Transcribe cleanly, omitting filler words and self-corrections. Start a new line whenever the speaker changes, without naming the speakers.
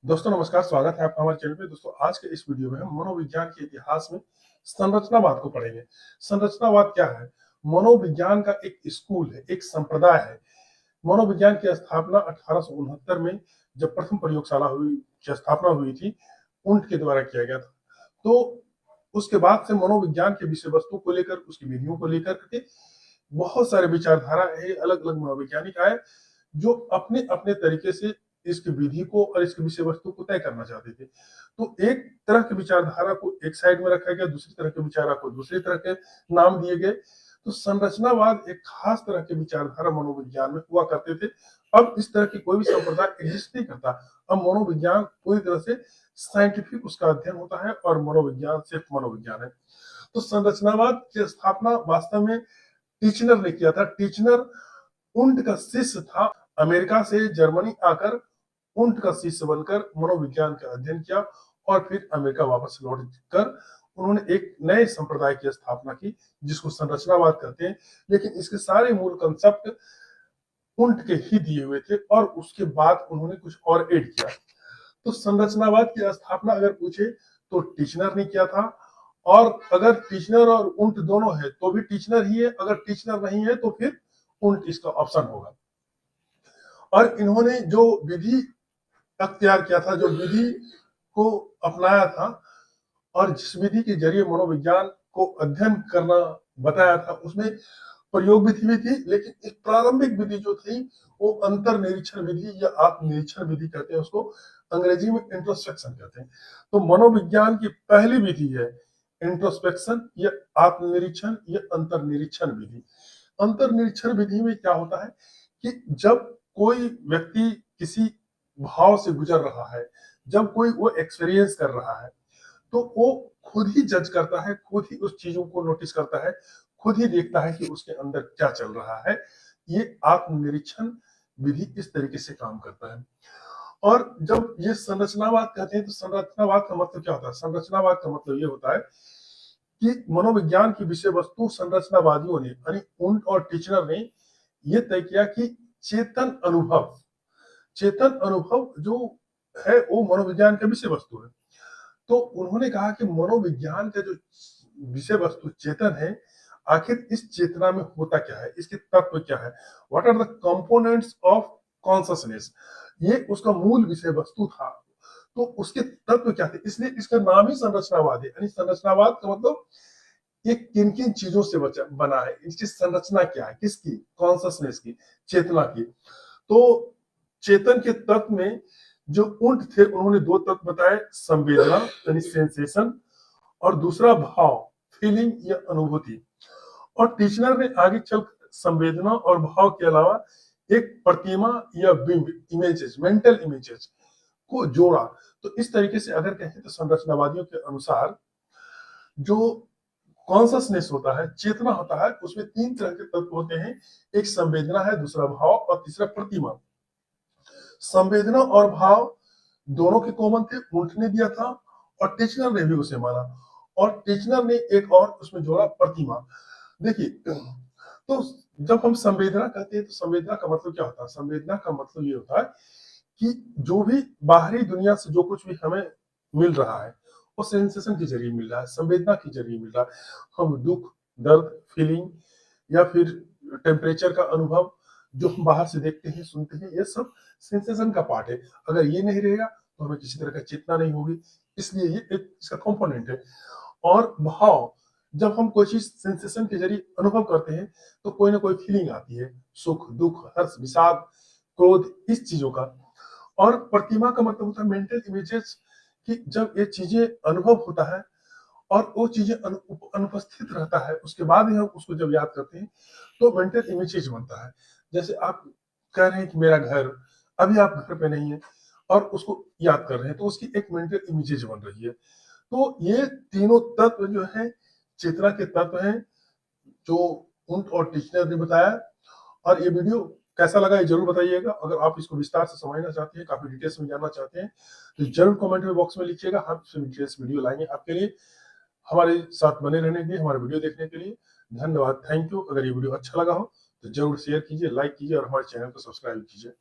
दोस्तों नमस्कार, स्वागत है आपका हमारे चैनल पे। दोस्तों आज के इस वीडियो में हम मनोविज्ञान के इतिहास में संरचनावाद को पढ़ेंगे। संरचनावाद क्या है? मनोविज्ञान का एक स्कूल है, एक संप्रदाय है। मनोविज्ञान की स्थापना 1869 में जब प्रथम प्रयोगशाला हुई की स्थापना हुई थी, उन्ट के द्वारा किया गया था। तो उसके बाद से मनोविज्ञान के विषय वस्तु को लेकर, उसकी विधियों को लेकर के बहुत सारे विचारधारा है, अलग अलग मनोवैज्ञानिक आए जो अपने अपने तरीके से इसकी विधि को और इसकी विषय वस्तु को तय करना चाहते थे। तो एक तरह की विचारधारा को एक साइड में रखा गया, दूसरी तरह की विचारधारा को दूसरी तरह के नाम दिए गए। तो संरचनावाद एक खास तरह के विचारधारा मनोविज्ञान में हुआ करते थे। अब इस तरह की कोई भी संप्रदाय एग्जिस्ट नहीं करता। अब मनोविज्ञान पूरी तरह से साइंटिफिक उसका अध्ययन होता है और मनोविज्ञान सिर्फ मनोविज्ञान है। तो संरचनावाद की स्थापना वास्तव में टीचनर ने किया था। टीचनर उन्ट का शिष्य था। अमेरिका से जर्मनी आकर उन्ट का शिष्य बनकर मनोविज्ञान का अध्ययन किया और फिर अमेरिका वापस लौट कर उन्होंने एक नए संप्रदाय की स्थापना की जिसको संरचनावाद कहते हैं। लेकिन इसके सारे मूल कंसेप्ट उन्ट के ही दिए हुए थे और उसके बाद उन्होंने कुछ और ऐड किया। तो संरचनावाद की स्थापना अगर पूछे तो टीचनर ने किया था। और अगर टीचनर और उन्ट दोनों है तो भी टीचनर ही है, अगर टीचनर नहीं है तो फिर उन्ट इसका ऑप्शन होगा। और इन्होंने जो विधि अख्तियार किया था, जो विधि को अपनाया था और जिस विधि के जरिए मनोविज्ञान को अध्ययन करना बताया था, उसमें प्रयोग विधि भी थी। लेकिन एक प्रारंभिक विधि जो थी वो अंतर निरीक्षण विधि या आत्म निरीक्षण विधि कहते हैं उसको, अंग्रेजी में इंट्रोस्पेक्शन कहते हैं। तो मनोविज्ञान की पहली विधि है इंट्रोस्पेक्शन या आत्मनिरीक्षण या अंतर निरीक्षण विधि। अंतर निरीक्षण विधि में क्या होता है कि जब कोई व्यक्ति किसी भाव से गुजर रहा है, जब कोई वो एक्सपीरियंस कर रहा है, तो वो खुद ही जज करता है, खुद ही उस चीजों को नोटिस करता है, खुद ही देखता है कि उसके अंदर क्या चल रहा है। ये आत्मनिरीक्षण विधि इस तरीके से काम करता है। और जब ये संरचनावाद कहते हैं तो संरचनावाद का मतलब क्या होता है? संरचनावाद का मतलब ये होता है कि मनोविज्ञान की विषय वस्तु संरचनावादियों ने यानी उन्ट और टीचनर ने ये तय किया कि चेतन अनुभव जो है वो मनोविज्ञान का विषय वस्तु है। तो उन्होंने कहा कि मनोविज्ञान का जो विषय वस्तु चेतन है, आखिर इस चेतना में होता क्या है, इसके तत्व क्या है, what are the components of consciousness, ये उसका मूल विषय वस्तु था। तो उसके तत्व क्या थे, इसलिए इसका नाम ही संरचनावाद है। यानी संरचनावाद का मतलब ये किन किन चीजों से बना है, इसकी संरचना क्या है, किसकी, कॉन्शसनेस की, चेतना की। तो चेतन के तत्व में जो उन्ट थे उन्होंने दो तत्व बताए, संवेदना यानी सेंसेशन और दूसरा भाव, फीलिंग या अनुभूति। और टीचनर ने आगे चल संवेदना और भाव के अलावा एक प्रतिमा या बिंब, इमेजेस, मेंटल इमेजेस को जोड़ा। तो इस तरीके से अगर कहें तो संरचनावादियों के अनुसार जो कॉन्शसनेस होता है, चेतना होता है, उसमें तीन तरह के तत्व होते हैं। एक संवेदना है, दूसरा भाव और तीसरा प्रतिमा। संवेदना और भाव दोनों के कॉमन थे, उन्ट ने दिया था और टीचनर ने भी उसे माना। और टीचनर ने एक और उसमें जोड़ा, प्रतिमा। देखिए, तो जब हम संवेदना कहते हैं तो संवेदना का मतलब क्या होता है? संवेदना का मतलब ये होता है कि जो भी बाहरी दुनिया से जो कुछ भी हमें मिल रहा है वो सेंसेशन के जरिए मिल रहा है, संवेदना के जरिए मिल रहा है। हम दुख, दर्द, फीलिंग या फिर टेम्परेचर का अनुभव जो हम बाहर से देखते हैं, सुनते हैं, ये सब सेंसेशन का पार्ट है। अगर ये नहीं रहेगा तो हमें किसी तरह का चेतना नहीं होगी, इसलिए ये एक इसका कंपोनेंट है। और भाव, जब हम कोई चीज सेंसेशन के जरिए अनुभव करते हैं तो कोई ना कोई फीलिंग आती है, सुख, दुख, हर्ष, विषाद, क्रोध, इस चीजों का। और प्रतिमा का मतलब होता है मेंटल इमेजेस, कि जब ये चीजें अनुभव होता है और वो चीजें अनुपस्थित रहता है, उसके बाद ही हम उसको जब याद करते हैं तो मेंटल इमेजेस बनता है। जैसे आप कह रहे हैं कि मेरा घर, अभी आप घर पे नहीं है और उसको याद कर रहे हैं तो उसकी एक मेंटल इमेजेस बन रही है। तो ये तीनों तत्व जो है चेतना के तत्व हैं जो उन्ट और टीचनर ने बताया। और ये वीडियो कैसा लगा ये जरूर बताइएगा। अगर आप इसको विस्तार से समझना चाहते हैं, काफी डिटेल्स में जानना चाहते हैं, तो जरूर कमेंट में बॉक्स में लिखिएगा। हम इसमें डिटेल्स वीडियो लाएंगे आपके लिए। हमारे साथ बने रहने के लिए, हमारे वीडियो देखने के लिए धन्यवाद, थैंक यू। अगर ये वीडियो अच्छा लगा हो तो जरूर शेयर कीजिए, लाइक कीजिए और हमारे चैनल को सब्सक्राइब कीजिए।